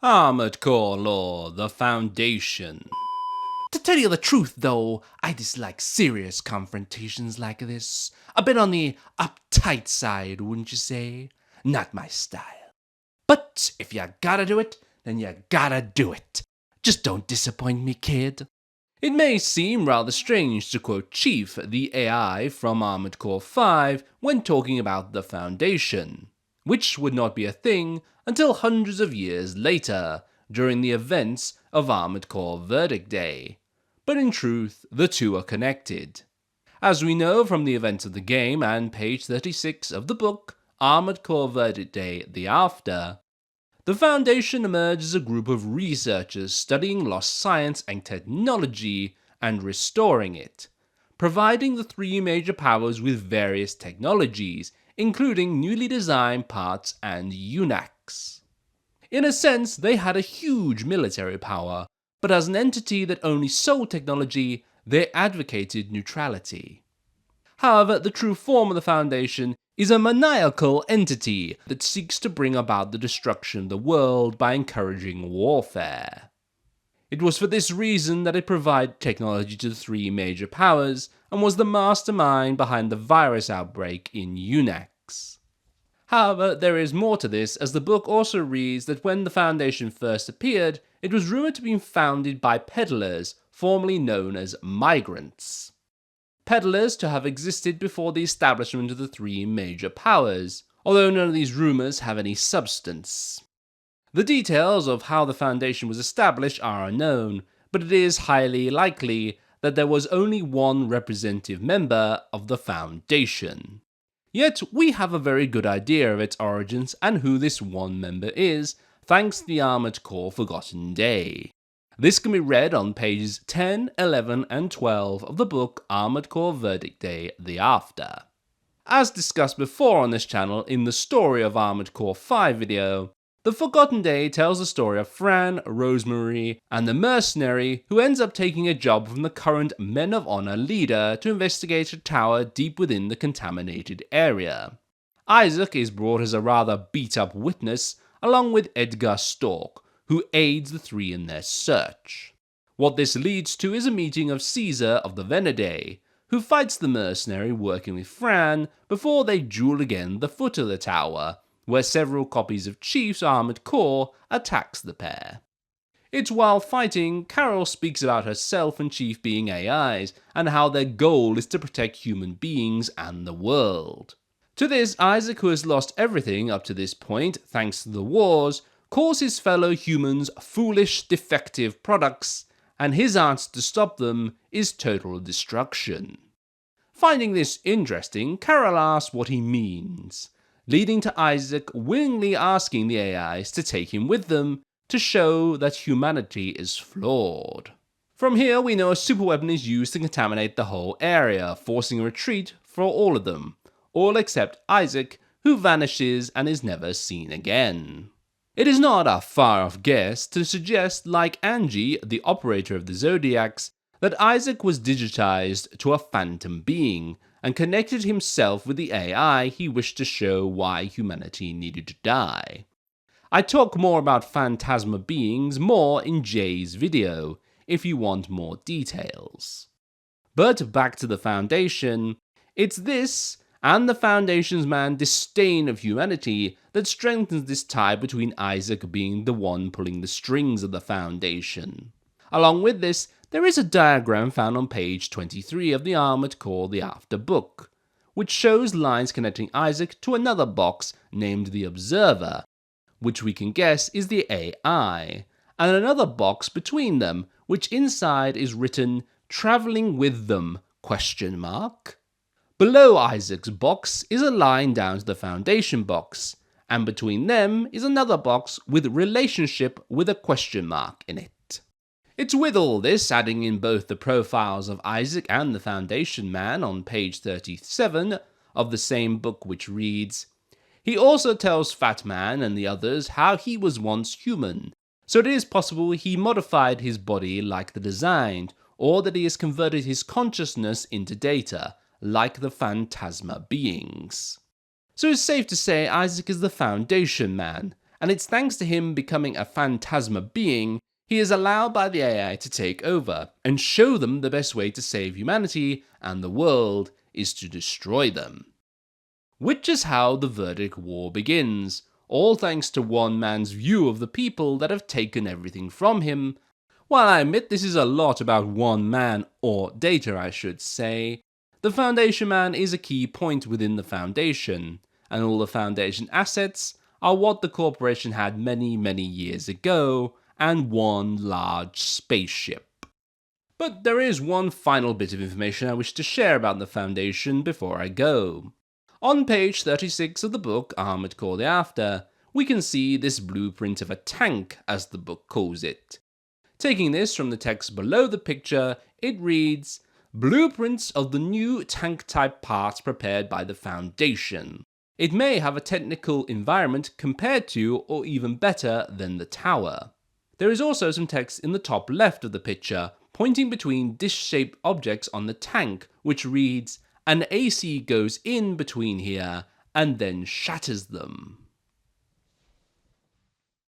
Armored Core Lore, the Foundation. To tell you the truth, though, I dislike serious confrontations like this. A bit on the uptight side, wouldn't you say? Not my style. But if you gotta do it, then you gotta do it. Just don't disappoint me, kid. It may seem rather strange to quote Chief, the AI from Armored Core 5, when talking about the Foundation, which would not be a thing until hundreds of years later, during the events of Armored Core Verdict Day. But in truth, the two are connected. As we know from the events of the game and page 36 of the book, Armored Core Verdict Day The After, the Foundation emerged as a group of researchers studying lost science and technology and restoring it, providing the three major powers with various technologies, including newly designed parts and UNACs. In a sense, they had a huge military power, but as an entity that only sold technology, they advocated neutrality. However, the true form of the Foundation is a maniacal entity that seeks to bring about the destruction of the world by encouraging warfare. It was for this reason that it provided technology to the three major powers and was the mastermind behind the virus outbreak in UNACs. However, there is more to this, as the book also reads that when the Foundation first appeared, it was rumored to be founded by peddlers, formerly known as migrants. Peddlers to have existed before the establishment of the three major powers, although none of these rumors have any substance. The details of how the Foundation was established are unknown, but it is highly likely that there was only one representative member of the Foundation. Yet we have a very good idea of its origins and who this one member is, thanks to the Armored Core Forgotten Day. This can be read on pages 10, 11, and 12 of the book Armored Core Verdict Day The After. As discussed before on this channel in the Story of Armored Core 5 video, the Forgotten Day tells the story of Fran, Rosemary, and the mercenary who ends up taking a job from the current Men of Honor leader to investigate a tower deep within the contaminated area. Isaac is brought as a rather beat-up witness, along with Edgar Stork, who aids the three in their search. What this leads to is a meeting of Caesar of the Venedae, who fights the mercenary working with Fran before they duel again at the foot of the tower, where several copies of Chief's Armored Core attacks the pair. It's while fighting, Carol speaks about herself and Chief being AIs, and how their goal is to protect human beings and the world. To this, Isaac, who has lost everything up to this point thanks to the wars, calls his fellow humans foolish, defective products, and his answer to stop them is total destruction. Finding this interesting, Carol asks what he means, leading to Isaac willingly asking the AIs to take him with them to show that humanity is flawed. From here, we know a superweapon is used to contaminate the whole area, forcing a retreat for all of them, all except Isaac, who vanishes and is never seen again. It is not a far-off guess to suggest, like Angie, the operator of the Zodiacs, that Isaac was digitized to a phantom being and connected himself with the AI he wished to show why humanity needed to die. I talk more about phantasma beings more in Jay's video, if you want more details. But back to the Foundation, it's this and the Foundation's man's disdain of humanity that strengthens this tie between Isaac being the one pulling the strings of the Foundation. Along with this, there is a diagram found on page 23 of the Armored Core The After book, which shows lines connecting Isaac to another box named the Observer, which we can guess is the AI, and another box between them, which inside is written, "Traveling with them?" Below Isaac's box is a line down to the Foundation box, and between them is another box with relationship with a question mark in it. It's with all this, adding in both the profiles of Isaac and the Foundation man on page 37 of the same book, which reads, "He also tells Fat Man and the others how he was once human, so it is possible he modified his body like the designed, or that he has converted his consciousness into data, like the phantasma beings." So it's safe to say Isaac is the Foundation man, and it's thanks to him becoming a phantasma being, he is allowed by the AI to take over and show them the best way to save humanity and the world is to destroy them. Which is how the verdict war begins, all thanks to one man's view of the people that have taken everything from him. While I admit this is a lot about one man, or data I should say, the Foundation Man is a key point within the Foundation, and all the Foundation assets are what the corporation had many years ago, and one large spaceship. But there is one final bit of information I wish to share about the Foundation before I go. On page 36 of the book Armored Core the After, we can see this blueprint of a tank, as the book calls it. Taking this from the text below the picture, it reads, "Blueprints of the new tank-type parts prepared by the Foundation. It may have a technical environment compared to, or even better than, the tower." There is also some text in the top left of the picture, pointing between dish-shaped objects on the tank, which reads, "An AC goes in between here and then shatters them."